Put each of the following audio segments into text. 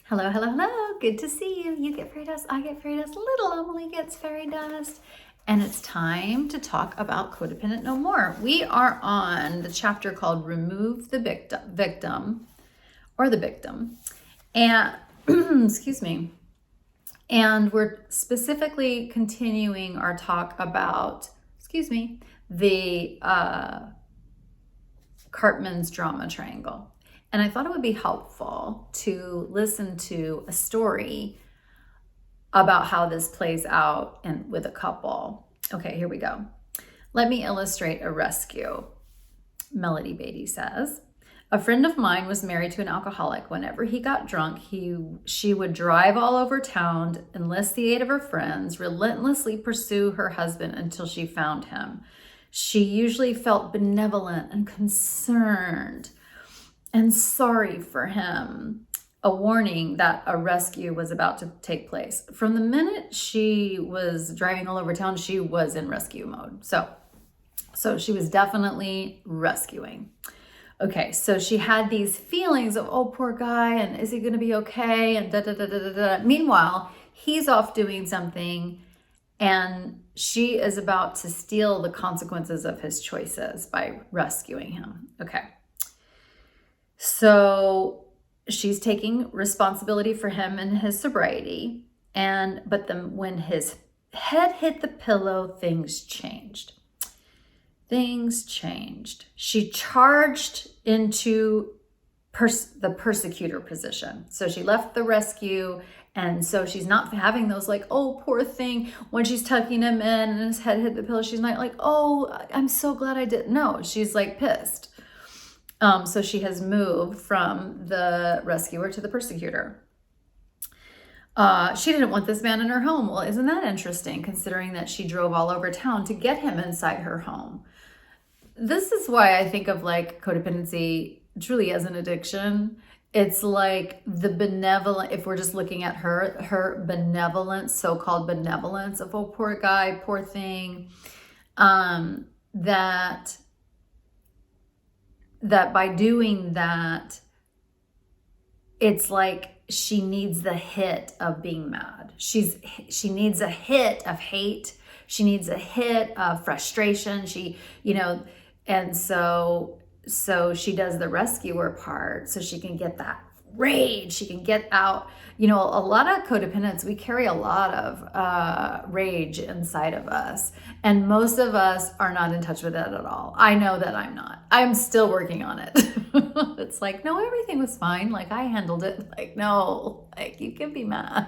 Hello, hello, hello. Good to see you. You get fairy dust, I get fairy dust, little Emily gets fairy dust. And it's time to talk about Codependent No More. We are on the chapter called Remove the Victim or the Victim. And, excuse me. And we're specifically continuing our talk about, the Karpman's drama triangle. And I thought it would be helpful to listen to a story about how this plays out with a couple. Okay, here we go. Let me illustrate a rescue. Melody Beatty says, a friend of mine was married to an alcoholic. Whenever he got drunk, she would drive all over town, enlist the aid of her friends, relentlessly pursue her husband until she found him. She usually felt benevolent and concerned and sorry for him, a warning that a rescue was about to take place. From the minute she was driving all over town, she was in rescue mode. So she was definitely rescuing. Okay, so she had these feelings of, oh, poor guy, and is he going to be okay? And da da da da da da. Meanwhile, he's off doing something, and she is about to steal the consequences of his choices by rescuing him. Okay. So she's taking responsibility for him and his sobriety. But then when his head hit the pillow, things changed. She charged into the persecutor position. So she left the rescue. And so she's not having those like, oh, poor thing. When she's tucking him in and his head hit the pillow, she's not like, oh, I'm so glad I didn't. No, she's like pissed. So she has moved from the rescuer to the persecutor. She didn't want this man in her home. Well, isn't that interesting, considering that she drove all over town to get him inside her home? This is why I think of like codependency truly as an addiction. It's like the benevolent, if we're just looking at her benevolence, so-called benevolence of, oh, poor guy, poor thing, that by doing that, it's like she needs the hit of being mad. She needs a hit of hate. She needs a hit of frustration. And so she does the rescuer part so she can get that rage. She can get out. A lot of codependents, we carry a lot of rage inside of us. And most of us are not in touch with it at all. I know that I'm not. I'm still working on it. It's like, no, everything was fine. Like, I handled it. Like, no, like, you can be mad.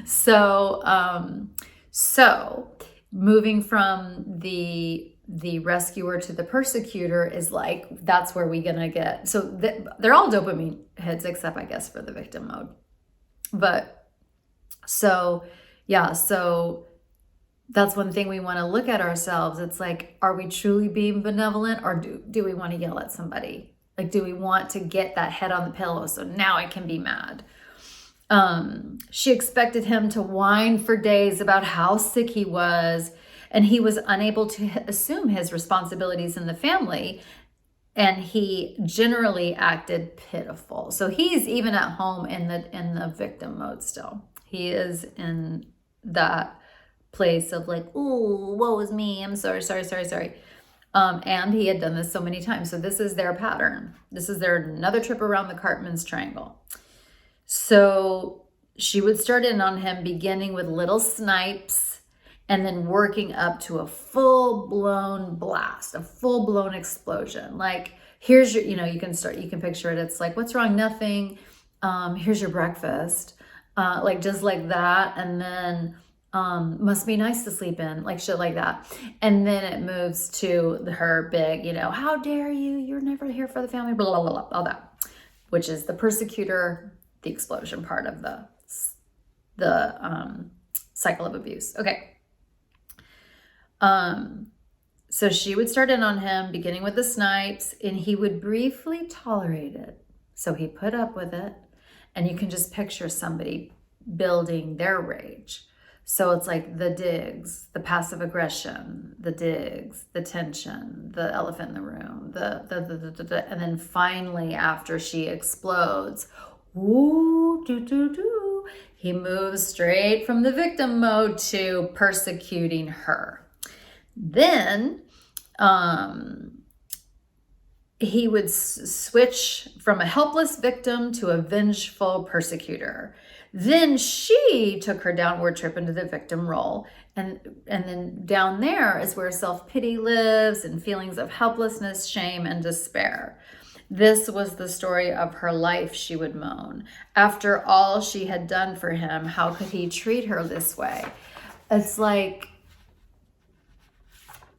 So moving from the rescuer to the persecutor is like, that's where we're gonna get. So they're all dopamine hits, except I guess for the victim mode. But so that's one thing we want to look at ourselves. It's like, are we truly being benevolent, or do we want to yell at somebody? Like, do we want to get that head on the pillow so now I can be mad? She expected him to whine for days about how sick he was, and he was unable to assume his responsibilities in the family, and he generally acted pitiful. So he's even at home in the victim mode still. He is in that place of like, oh, woe is me. I'm sorry. And he had done this so many times. So this is their pattern. This is their another trip around the Karpman's triangle. So she would start in on him, beginning with little snipes, and then working up to a full-blown blast, a full-blown explosion. Like, here's your, you can picture it. It's like, what's wrong? Nothing. Here's your breakfast. Like, just like that. And then, must be nice to sleep in, like shit like that. And then it moves to her big, how dare you? You're never here for the family, blah, blah, blah, blah, all that, which is the persecutor, the explosion part of the cycle of abuse. Okay. So she would start in on him, beginning with the snipes, and he would briefly tolerate it. So he put up with it, and you can just picture somebody building their rage. So it's like the digs, the passive aggression, the digs, the tension, the elephant in the room, and then finally after she explodes, ooh, he moves straight from the victim mode to persecuting her. Then he would switch from a helpless victim to a vengeful persecutor. Then she took her downward trip into the victim role. And then down there is where self-pity lives and feelings of helplessness, shame, and despair. This was the story of her life, she would moan. After all she had done for him, how could he treat her this way? It's like,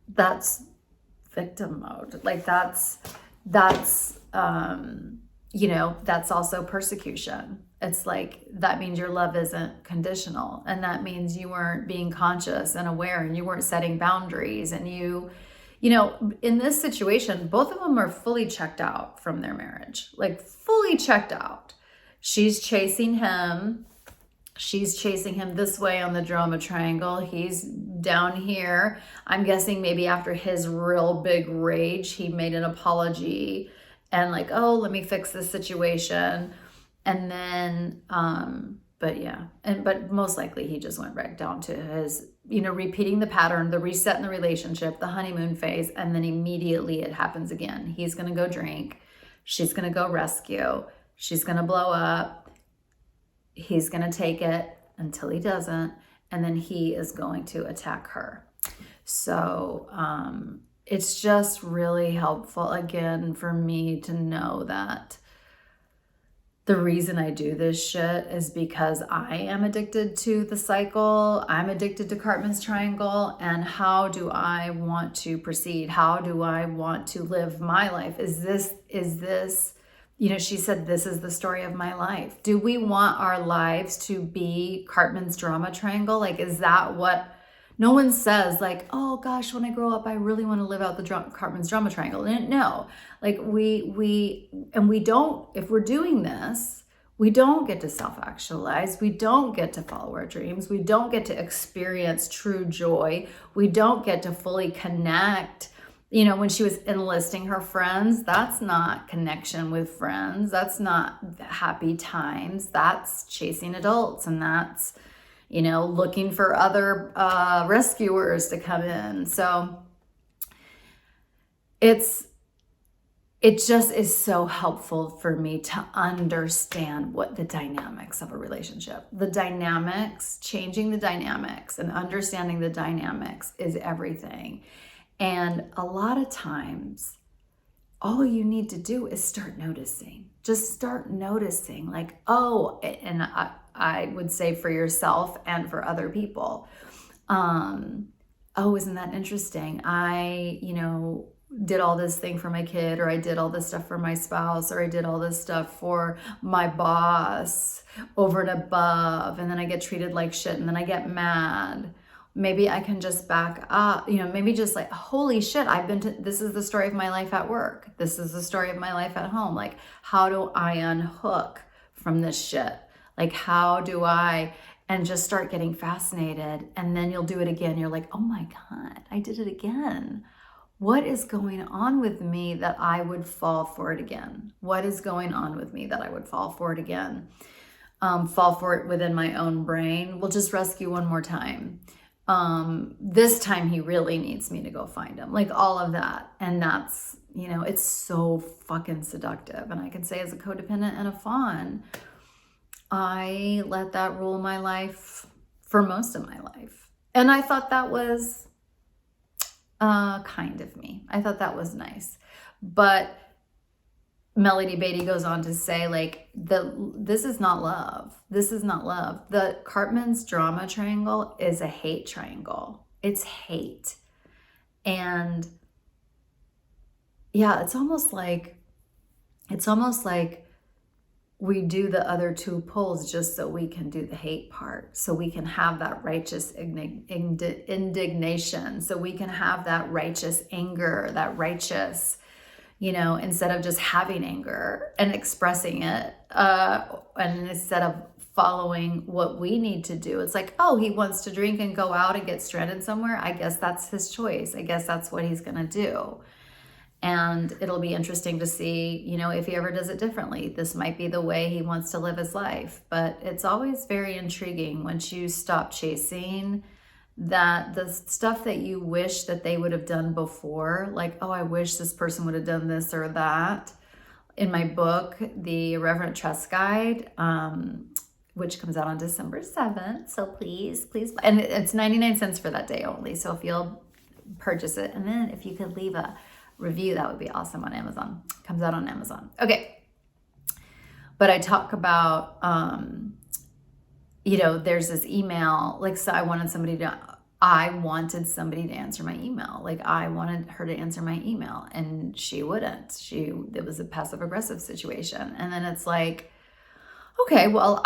that's victim mode. Like that's that's also persecution. It's like, that means your love isn't conditional, and that means you weren't being conscious and aware, and you weren't setting boundaries, and in this situation, both of them are fully checked out from their marriage, like fully checked out. She's chasing him this way on the drama triangle. He's down here. I'm guessing maybe after his real big rage, he made an apology and like, oh, let me fix this situation. And then, but most likely he just went right down to his, repeating the pattern, the reset in the relationship, the honeymoon phase. And then immediately it happens again. He's going to go drink. She's going to go rescue. She's going to blow up. He's going to take it until he doesn't. And then he is going to attack her. So, it's just really helpful, again, for me to know that the reason I do this shit is because I am addicted to the cycle. I'm addicted to Karpman's triangle. And how do I want to proceed? How do I want to live my life? Is this, she said, this is the story of my life. Do we want our lives to be Karpman's drama triangle? Like, is that what? No one says like, oh gosh, when I grow up, I really want to live out the Karpman's drama triangle. No, like we don't, if we're doing this, we don't get to self-actualize. We don't get to follow our dreams. We don't get to experience true joy. We don't get to fully connect. When she was enlisting her friends, that's not connection with friends. That's not happy times. That's chasing adults. And that's, looking for other rescuers to come in. So it just is so helpful for me to understand what the dynamics of a relationship, changing the dynamics and understanding the dynamics is everything. And a lot of times, all you need to do is start noticing. Just start noticing, like, oh, and I would say for yourself and for other people, oh, isn't that interesting? I, did all this thing for my kid, or I did all this stuff for my spouse, or I did all this stuff for my boss over and above, and then I get treated like shit, and then I get mad. Maybe I can just back up, maybe just like, holy shit, this is the story of my life at work. This is the story of my life at home. Like, how do I unhook from this shit? Like, how do I, and just start getting fascinated. And then you'll do it again. You're like, oh my God, I did it again. What is going on with me that I would fall for it again? What is going on with me that I would fall for it again? Fall for it within my own brain. We'll just rescue one more time. This time he really needs me to go find him. Like, all of that. And that's, it's so fucking seductive. And I can say, as a codependent and a fawn, I let that rule my life for most of my life. And I thought that was kind of me. I thought that was nice. But Melody Beatty goes on to say, like, this is not love. This is not love. The Karpman's drama triangle is a hate triangle. It's hate. And yeah, it's almost like we do the other two poles just so we can do the hate part, so we can have that righteous indignation, so we can have that righteous anger, that righteous, instead of just having anger and expressing it, and instead of following what we need to do. It's like, oh, he wants to drink and go out and get stranded somewhere. I guess that's his choice. I guess that's what he's going to do. And it'll be interesting to see, you know, if he ever does it differently. This might be the way he wants to live his life. But it's always very intriguing once you stop chasing that the stuff that you wish that they would have done before, like, oh, I wish this person would have done this or that. In my book, The Irreverent Trust Guide, which comes out on December 7th. So please, and it's 99 cents for that day only. So if you'll purchase it, and then if you could leave a review, that would be awesome on Amazon. Comes out on Amazon. Okay. But I talk about, you know, there's this email, like, so I wanted somebody to answer my email. Like, I wanted her to answer my email, and she wouldn't. It was a passive aggressive situation. And then it's like, okay, well,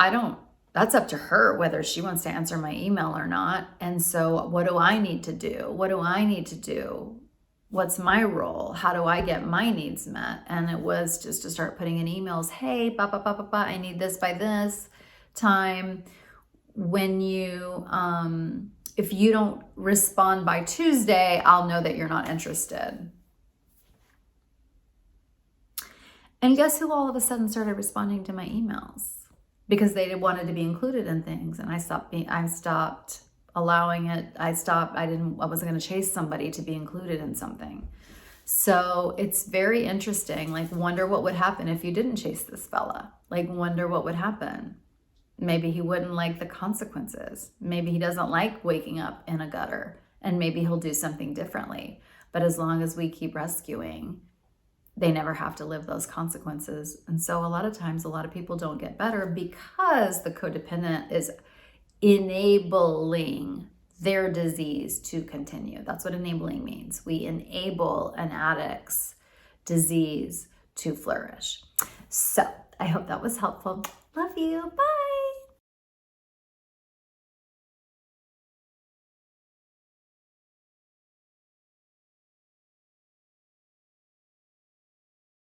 that's up to her whether she wants to answer my email or not. And so what do I need to do? What's my role? How do I get my needs met? And it was just to start putting in emails. Hey, I need this by this time. When you, if you don't respond by Tuesday, I'll know that you're not interested. And guess who all of a sudden started responding to my emails? Because they wanted to be included in things, and I stopped allowing it. I wasn't going to chase somebody to be included in something. So it's very interesting. Like, wonder what would happen if you didn't chase this fella. Like, wonder what would happen. Maybe he wouldn't like the consequences. Maybe he doesn't like waking up in a gutter, and maybe he'll do something differently. But as long as we keep rescuing, they never have to live those consequences. And so a lot of times, a lot of people don't get better because the codependent is enabling their disease to continue. That's what enabling means. We enable an addict's disease to flourish. So I hope that was helpful. Love you. Bye.